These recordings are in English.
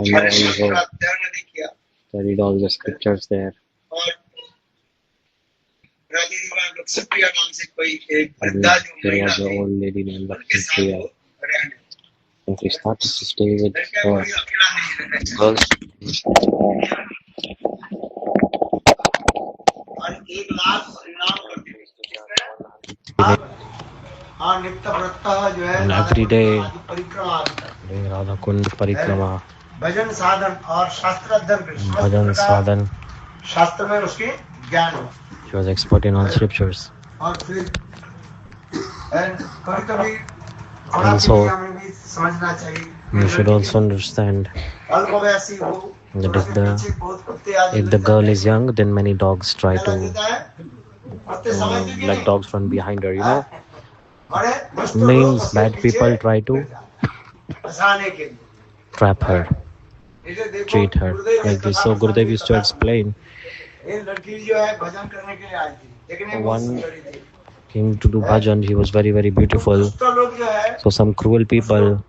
and I also studied all the scriptures there. And there was an old lady named Lakshmi, and she started to stay with girls. And every day doing Radha Kund Parikrama, भजन साधन और शास्त्र अध्ययन Bhajan Sadhan. शास्त्र में उसकी ज्ञान हो She was expert in all scriptures. और फिर कभी कभी And so हमें भी समझना चाहिए you should also understand अल्पवयसी हो that if the girl is young, then many dogs try to let dogs run behind her, you know. Means bad people try to trap her, treat her like this. So Gurudev used to explain, one came to do bhajan, he was very, very beautiful. So some cruel people,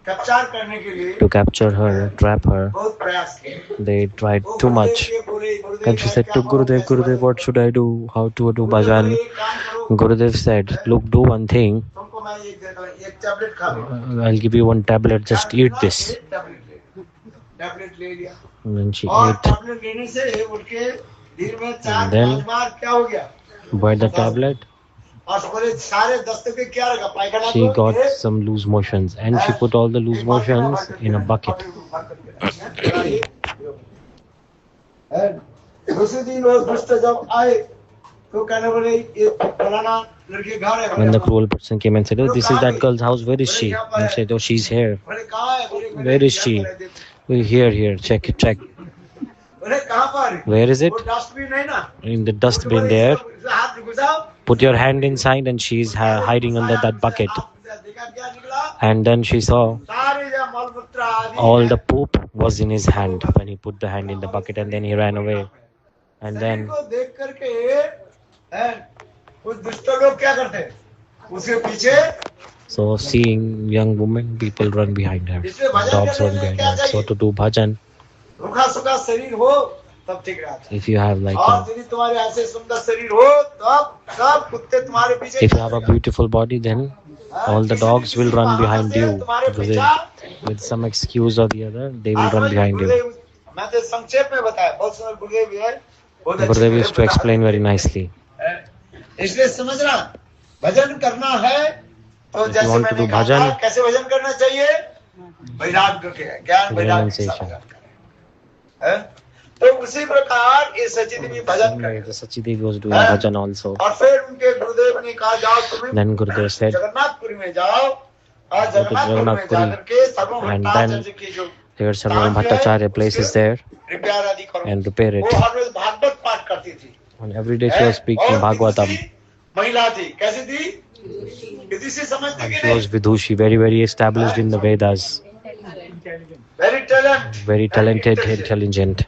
to capture her, trap her, they tried too much. And she said to Gurudev, Gurudev, what should I do? How to do bhajan? Gurudev said, look, do one thing. I'll give you one tablet, just eat this. And then she ate. And then, by the tablet, she got some loose motions, and she put all the loose motions in a bucket. When the cruel person came and said, oh, this is that girl's house, where is she? And said, oh, she's here. Where is she? Here, check. Where is it? In the dustbin there. Put your hand inside, and she's hiding under that bucket. And then she saw all the poop was in his hand when he put the hand in the bucket, and then he ran away. And then so seeing young women, people run behind her, dogs run behind her. So to do bhajan, if you have like if you have a beautiful body, then all the dogs will run behind you. With some excuse or the other, they will run behind you. Gurudev used to explain very nicely. If you want to do bhajan, renunciation. तो उसी प्रकार ये सचिदेवी भजन करते Sachidevi was doing bhajan also. और फिर उनके गुरुदेव ने कहा जाओ तुम्हें Then Gurudev said, जगन्नाथपुरी में जाओ और जगन्नाथपुरी में जाकर के सर्वभट्टाचार्य की जो there are several Bhattacharya places there, repair आदि करो and repair it. वो हर रोज भागवत पाठ करती थी And every day she was speaking Bhagavatam. महिला थी कैसी थी किसी से समझती And कि she was Vidushi, very, very established in the Vedas. Very talented, intelligent.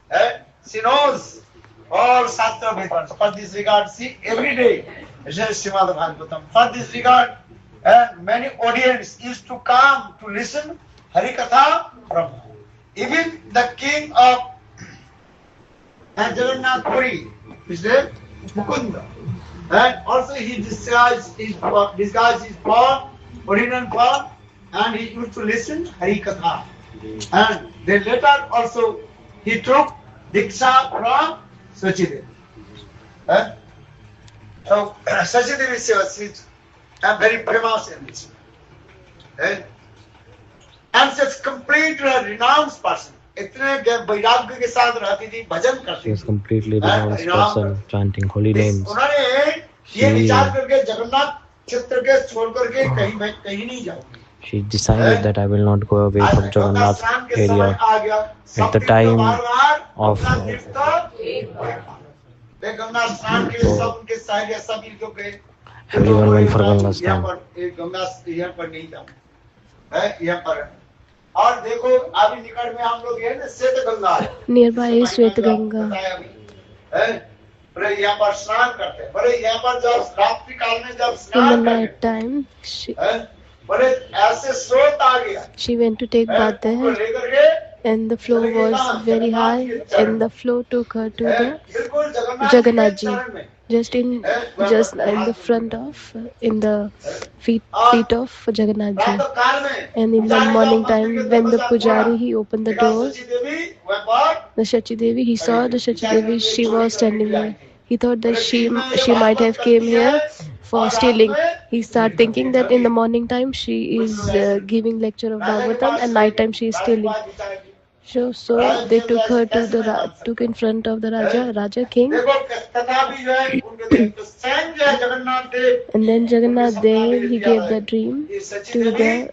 She knows all Shastra Vedas. For this regard, she every day Srimad Bhagavatam. For this regard, many audience used to come to listen Harikatha from her. Even the king of Jagannath Puri, his name Mukunda, and also he disguised his form, original form, and he used to listen Harikatha. And then later also he took Diksha from Sachidevi. So Sachidevi is very famous in this. And such complete renounced person. इतने वैराग्य के साथ रहती थी भजन करती थी. She was completely renounced person, chanting holy names. उन्होंने ये विचार करके जगन्नाथ क्षेत्र के छोड़ करके कहीं मैं कहीं नहीं जाऊंगी. She decided that I will not go away from Jagannath area. At the time of everyone went for Ganga Snan. Nearby is Shweta Ganga. In the night time, बोले ऐसे स्रोत आ गया She went to take bath उनको there, लेकर के and the flow चले गए was कहाँ? very जगन्नाथ high, के चरण and the में। flow took her to the बिल्कुल जगन्नाथ जी के Jagannath ji, चरण में just in the front of, in the feet of Jagannath ji. प्रातः काल में And in the पुजारी morning जब मंदिर time, के when the दरवाजा pujari खोला, he opened the देखा door, शची देवी वह पर the Shachi Devi, he saw the Shachi Devi, she was standing there. He thought that she might have came here for stealing. He started thinking that in the morning time she is giving lecture of Bhagavatam, and night time she is stealing. So they took her to took in front of the Raja king. देखो कथा भी जो है उनके देख तो स्वयं जो है जगन्नाथ देव And then Jagannath Dev, he gave the dream to the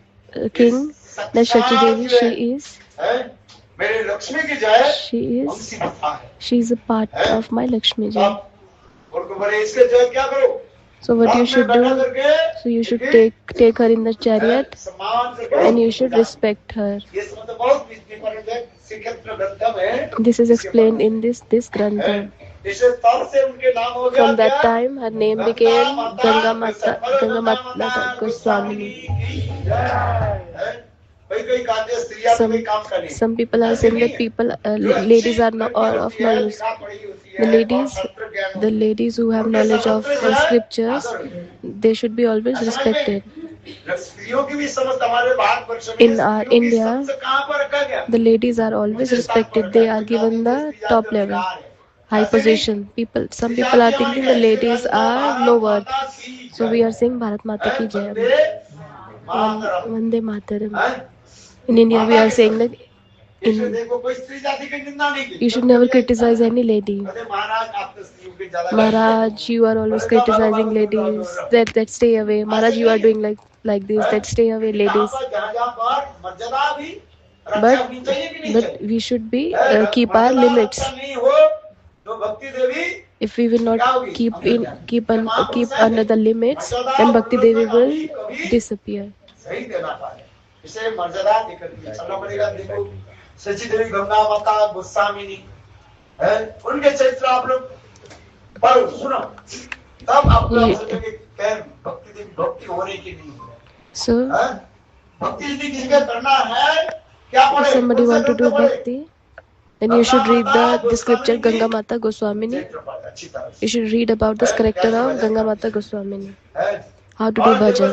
king that Shachi Devi, मेरे लक्ष्मी की जय she हमसी कथा है is a part of my Lakshmi ji. तब उनको बोले इसके जय क्या करो So what you should do? So you should take her in the chariot, सम्मान से करो and you should respect her. ये सब तो बहुत विस्तार है श्रीकृष्ण ग्रंथ में This is explained in this grantha. इसे तब से उनके नाम हो गया From that time, her name became Ganga Mata Goswami. कई गाते स्त्रियां तो कई काम कर रही Some people are saying that ladies are of no use. The ladies who have knowledge of scriptures, they should be always respected. स्त्रियों की भी समझ हमारे भारतवर्ष में In our India, कहां पर रखा गया the ladies are always respected. They are given the top level, high position. Some people are thinking the ladies are low worth. So we are saying Bharat Mata ki Jai. Vande Mataram. In India, we are saying that you should never criticize any lady. Maharaj, you are always criticizing ladies. That stay away. Maharaj, you are doing like this. That stay away, ladies. But we should be keep our limits. If we will not keep under the limits, then Bhakti Devi will disappear. इसे मर्यादा देकर दिया चलना पड़ेगा। देखो शची देवी गंगा माता गोस्वामिनी है उनके चरित्र आप लोग पढ़ो सुनो तब आपको सोचोगे भक्ति देवी भक्ति होने की नहीं है। So भक्ति यदि किसके करना है क्या पढ़े? If somebody want to do bhakti, then you should read the scripture Ganga Mata Goswamini. You should read about this character of Ganga Mata Goswamini. How to do bhajan.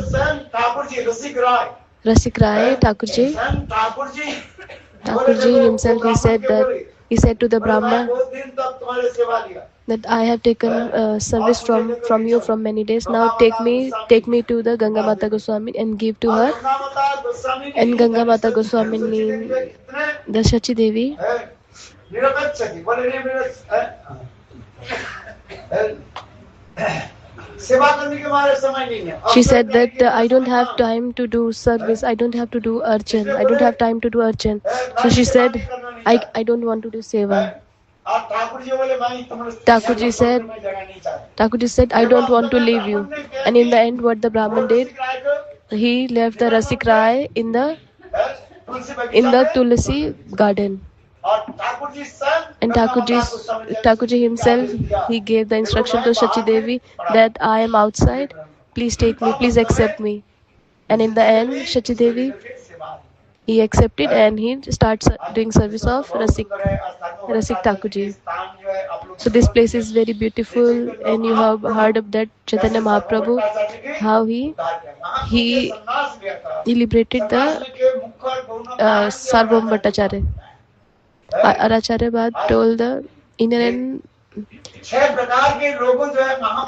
Rasik Rai, Thakurji himself, he said to the Brahman that I have taken service from you from many days. Now take me to the Ganga Mata Goswami and give to her. And Ganga Mata Goswamini, the Shachi Devi, she said that I don't have time to do service, I don't have to do archan, I don't have time to do archan. So she said, I don't want to do seva. Thakurji said, I don't want to leave you. And in the end, what the Brahman did, he left the Rasik Rai in the Tulsi garden. And Thakurji himself, he gave the instruction to Shachi Devi that I am outside, please take me, please accept me. And in the end, Shachi Devi, he accepted and he starts doing service of Rasik Thakurji. So this place is very beautiful, and you have heard of that Chaitanya Mahaprabhu, how he liberated the Sarvabhauma Bhattacharya. Aracharya Bhat told the inner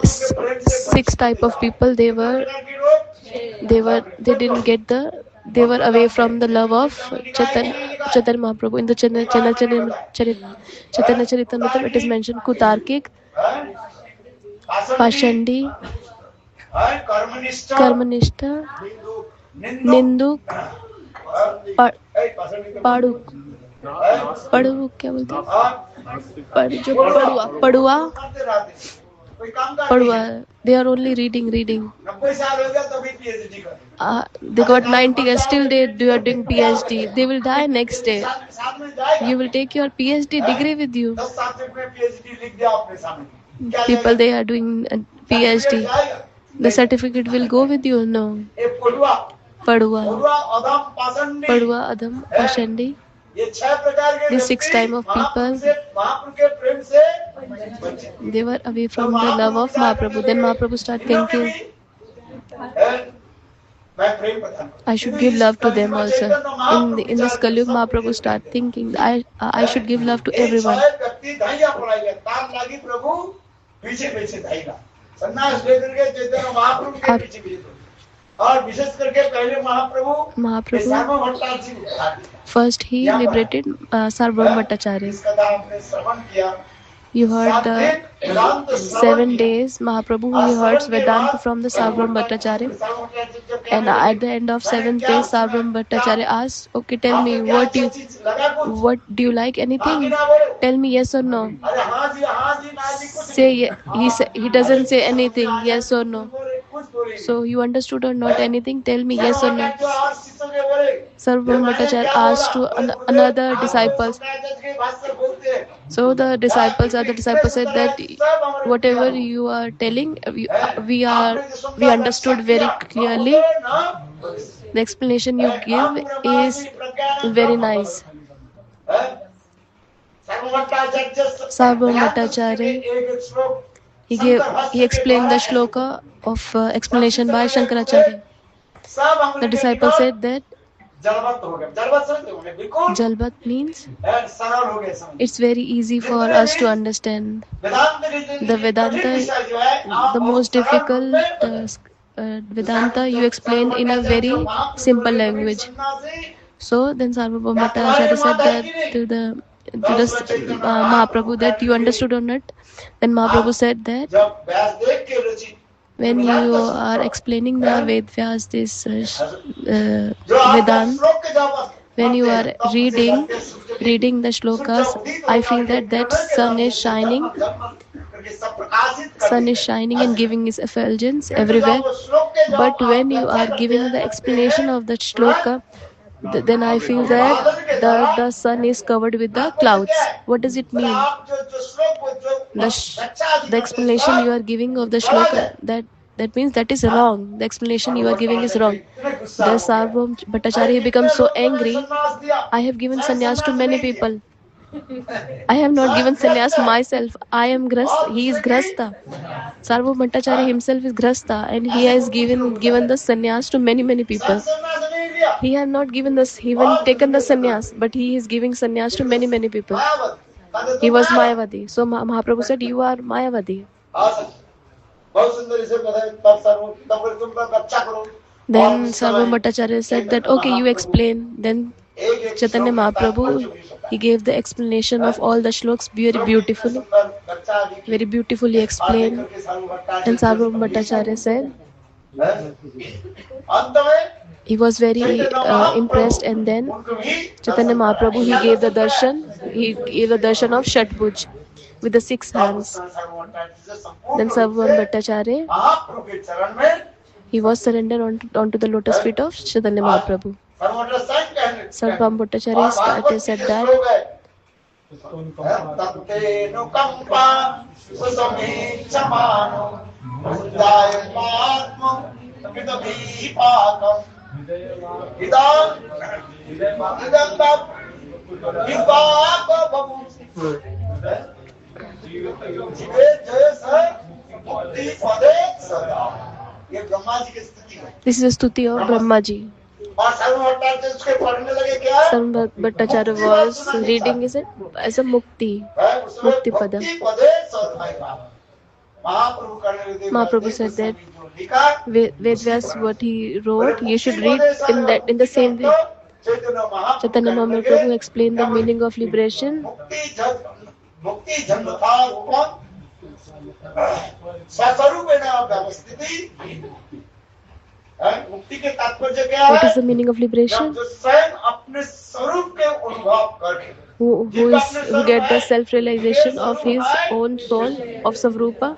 6 type of people, they were away from the love of Chaitanya Mahaprabhu. In the Chaitanya Charitamrita, it is mentioned Kutarkik, Pashandi, Karmanishta, Ninduk, Paduk. पड़ुआ क्या बोलते हैं? पड़ुआ. They are only reading. They got 90 years, still they are doing PhD. They will die next day. You will take your PhD degree with you. People, they are doing PhD. The certificate will go with you. No. Padua, अधम पाषंडी, Padua, Adam, Pashandi. ये 6 प्रकार के These 6 व्यक्ति type of people, महाप्रभु के प्रेम से बचे। they were away from the love of Mahaprabhu. Then Mahaprabhu started thinking, मैं प्रेम प्रदान I should give love to them also. In this Kali Yuga, Mahaprabhu started thinking, I should give love to everyone. व्यक्ति धाइया पड़ाएगा, ताम लागी प्रभु पीछे पीछे धाइगा, सन्यास लेकर के चैतन्य महाप्रभु के पीछे पीछे, और विशेष करके पहले महाप्रभु सार्वभौम भट्टाचार्य जी को उठा दिया। First he liberated Sarvabhauma Bhattacharya. इस कथा आपने श्रवण किया। You heard the 7 days Mahaprabhu he heard Vedanta from the Sarvabhauma Bhattacharya, and at the end of 7th day Sarvabhauma Bhattacharya asked, okay, tell me what do you like, anything, tell me yes or no. अरे हाँ जी ना जी कुछ Say he doesn't say anything, yes or no. So you understood or not anything, tell me yes or no. Sarvabhauma Bhattacharya asked to another disciples. So the disciples said that whatever you are telling, we understood very clearly. The explanation you give is very nice. Sarvabhauma Bhattacharya, he explained the shloka of explanation by Shankaracharya. The disciple said that Jalbat means it's very easy for us to understand. The Vedanta, the most difficult Vedanta, you explain in a very simple language. So then Sarvabhauma Bhattacharya said that to the Mahaprabhu that you understood or not. Then Mahaprabhu said that when you are explaining the Vedvyas, this Vedanta, when you are reading the shlokas, I feel that sun is shining. Sun is shining and giving its effulgence everywhere. But when you are giving the explanation of the shloka, then I feel that the sun is covered with the clouds. What does it mean? The explanation you are giving of the shloka, that means that is wrong. The explanation you are giving is wrong. The Sarvabhauma Bhattacharya becomes so angry. I have given sannyas to many people. I have not given sannyas myself. I am Grasta. He is Grasta. Sarvabhauma Bhattacharya himself is Grasta, and he has given the sannyas to many people. He has not given even taken the sannyas, but he is giving sannyas to many people. He was Mayavadi. So Mahaprabhu said, you are Mayavadi. Then Sarvabhauma Bhattacharya said that, okay, you explain. Then Chaitanya Mahaprabhu, he gave the explanation of all the shlokas very beautifully explained. And Sarvabhauma Bhattacharya said, he was very impressed, and then Chaitanya Mahaprabhu, he gave the darshan of Shatbhuj with the 6 hands. Then Sarvabhauma Bhattacharya, he was surrendered onto the lotus feet of Chaitanya Mahaprabhu. Sarvabhauma Bhattacharya started said that this is a stuti of Brahma ji. Sarvabhauma Bhattacharya was reading it as a Mukti Pada. Mahaprabhu said that Vedvyas, what he wrote, you should read in the same way. Chaitanya Mahaprabhu explained the meaning of liberation. What is the meaning of liberation? Who get the self-realization of his own soul, of Savrupa.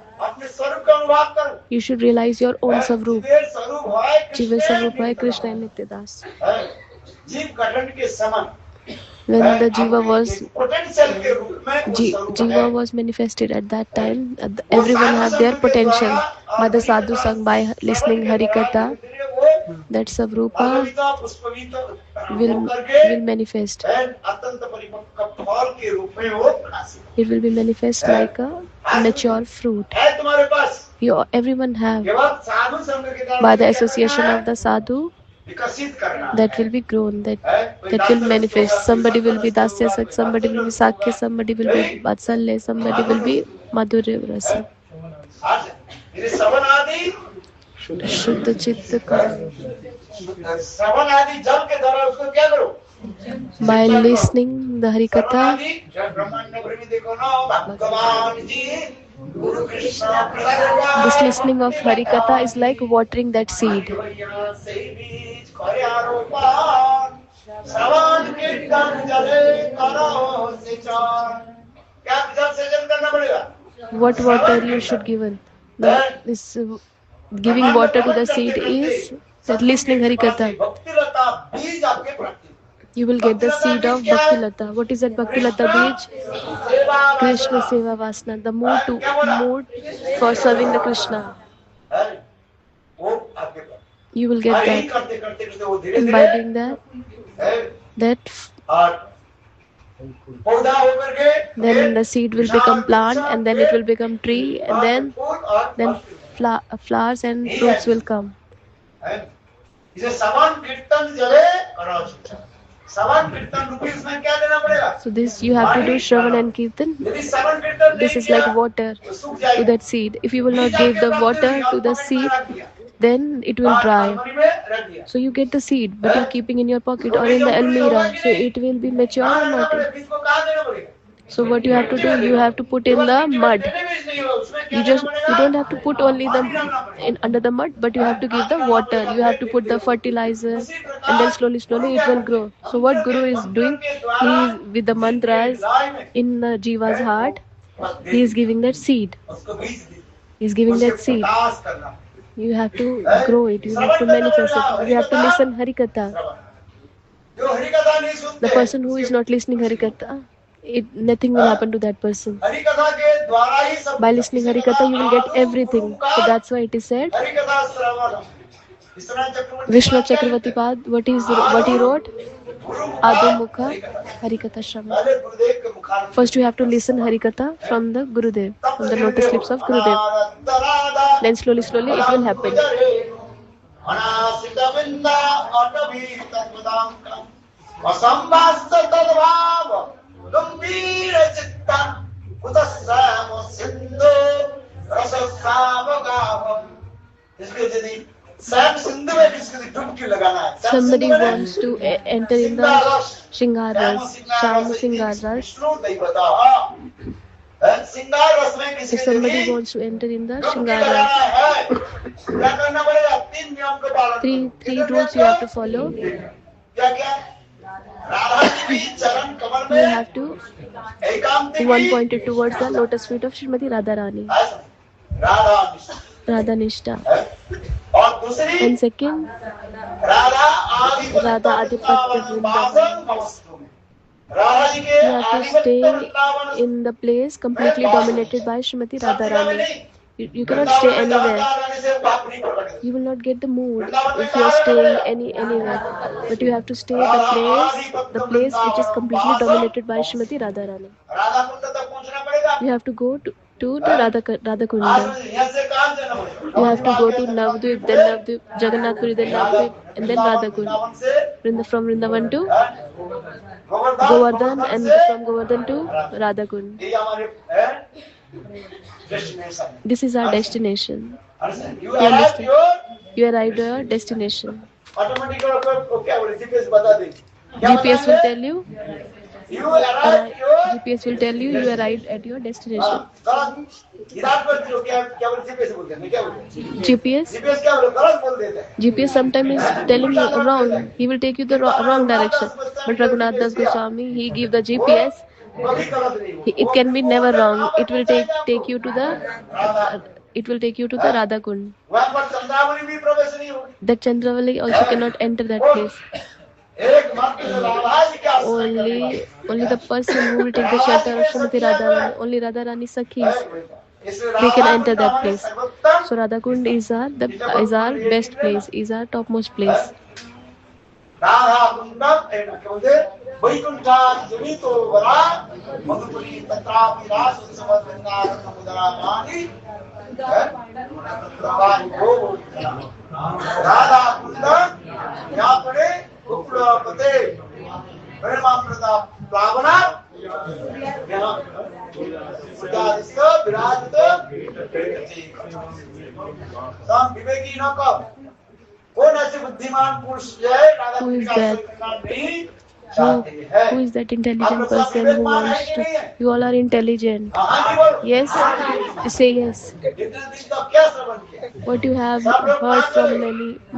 You should realize your own Savrupa. Jiva Savrupa hai Krishna and Nityadas. When the Jiva was manifested at that time, everyone had their potential by the sadhu sang, by listening Harikatha. that Savrupa फलविता पुष्पविता will होकर के manifest. अत्यंत परिपक्व फल के रूप में वो प्रकाशित It will be manifest like a mature fruit. है तुम्हारे पास Everyone have केवल साधु संग के कारण by the association of the sadhu विकसित करना that will be grown, that will manifest. Somebody will be Dasya Sak, somebody will be Sakya, somebody will be Vatsalya, somebody will be Madhurya Rasa. आज ये श्रवण आदि Shuddha Chitta Karo. श्रवण आदि जब के द्वारा उसको क्या करो By listening the Harikatha, जब ब्रह्मांड में भी देखो ना भगवान जी गुरु Krishna Prasad this listening of Harikatha is like watering that seed. श्रवण कीर्तन जले करो सिंचाई क्या जल सेचन करना पड़ेगा What water you should give? This giving water to the seed is that listening Harikatha. भक्ति लता बीज आपके प्राप्ति You will get the seed of Bhakti Lata. What is that Bhakti Lata beej? Krishna Seva Vasana, the mood for serving the Krishna. वो आपके प्राप्ति You will get यही that. करते करते करते वो धीरे And by doing that, और पौधा होकर के then the seed will become plant, and then it will become tree, and then flowers and fruits will come. इसे श्रवण कीर्तन जले करो श्रवण कीर्तन रूपी इसमें क्या देना पड़ेगा So this you have to do Shravan and Kirtan. यदि श्रवण कीर्तन This is like water to that seed. If you will not give the water to the seed, then it will dry. So you get the seed, but you're keeping in your pocket or in the almirah. So it will be mature or not. So what you have to do, you have to put in the mud. You don't have to put only under the mud, but you have to give the water. You have to put the fertilizer, and then slowly it will grow. So what Guru is doing, he is with the mantras in the Jiva's heart. He is giving that seed. He is giving that seed. You have to grow it. You have to manifest it. You have to listen Harikatha. The person who is not listening Harikatha, nothing will happen to that person. By listening Harikatha, you will get everything. So that's why it is said, Vishnu Chakravarti Pad, what he wrote, Adu Mukha Harikatha Shravan. First you have to listen Harikatha from the Gurudev, from the lotus lips of Gurudev. Then slowly it will happen. Somebody wants to enter in the Shringaras, Sham Shringaras. If somebody wants to enter in the Shringaras, three rules you have to follow. You have to one pointed towards the lotus feet of Srimati Radharani, Radha Nishta. And second, Radha Adipatya Vrindavan. You have to stay in the place completely dominated by Srimati Radharani. You cannot stay anywhere. You will not get the mood if you are staying anywhere. But you have to stay the place which is completely dominated by Srimati Radharani. You have to go to the Radha Kunda. You have to go to Navadvip, then Navadvip, Jagannath Puri, then Navadvip, and then Radha Kunda. From Vrindavan to Govardhan, and from Govardhan to Radha Kunda. This is our destination. You understand? You arrived at your destination. GPS will tell you. GPS will tell you arrived at your destination. GPS sometimes is telling you wrong. He will take you the wrong direction. But Raghunath Das Goswami, he give the GPS. It can be never wrong. It will take you to the Radha Kund. That Chandravali also cannot enter that place. Only the person who will take the shelter of Srimati Radharani, only Radharani Sakhis they can enter that place. So Radha Kund is our best place, is our topmost place. Radha Kundam Vaikuntha जनितो वरा मधुपुरी तत्रापि रास उत्सव गंगा समुद्रामानि राधा कुंडम यहाँ पड़े उपलपते प्रेमामृता प्लावना विराजित सम विवेकी न कब कौन ऐसे बुद्धिमान पुरुष है राधा Who is का that? करना नहीं चाहते हैं Who is that intelligent person who wants to? You all are intelligent. हाँ जी बोलो Yes? Say yes. इतने दिन का क्या श्रवण किया What you have heard from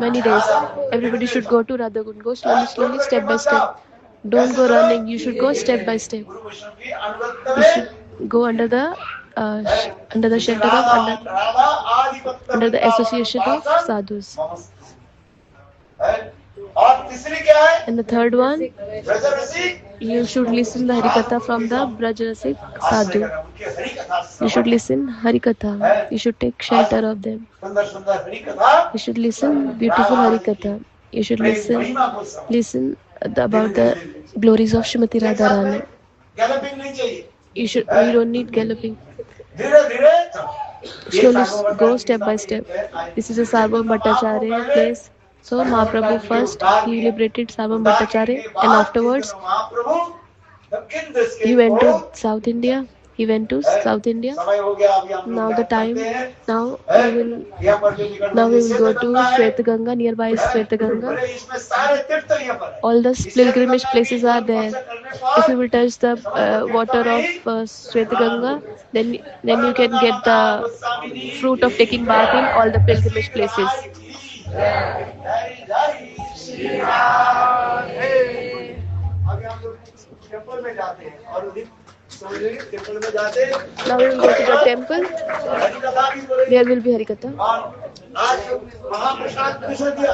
many days. Everybody should go to Radha Kund. Go slowly, step by step. Don't go running. You should go step by step. गुरु वैष्णव की अनुगत्य You should go under the shelter of Radha आधिपत्य under the association of sadhus. और तीसरी क्या है And the third one, ब्रजरसी you should listen the Harikatha from the Brajrasik sadhu. उनके हरि कथा You should listen Harikatha. You should take shelter of them. सुंदर सुंदर हरि कथा You should listen beautiful Harikatha. You should listen about the glories of Shrimati Radharani. Galloping नहीं चाहिए You don't need galloping. धीरे धीरे Slowly go step by step. This is a Sarvam Bhattacharya place. So Mahaprabhu first he liberated Sarvam Bhattacharya, and afterwards महाप्रभु दक्षिण देश के he went to South India. He went to South India. समय हो गया अभी हम Now लोग the क्या time. करते हैं Now यहाँ पर जो निकट we will go to Ganga है, Shweta Ganga. Nearby is Shweta Ganga. बोले इसमें सारे तीर्थ यहाँ पर है All the pilgrimage places are there. If you will touch the water of Shweta Ganga, then you can get the fruit of taking bath in all the pilgrimage places. अभी हम लोग टेम्पल में जाते हैं और टेम्पल में जाते हैं Now we will go to the temple. Hari कथा भी बोलेंगे There will be Harikatha. और आज महाप्रसाद किसे दिया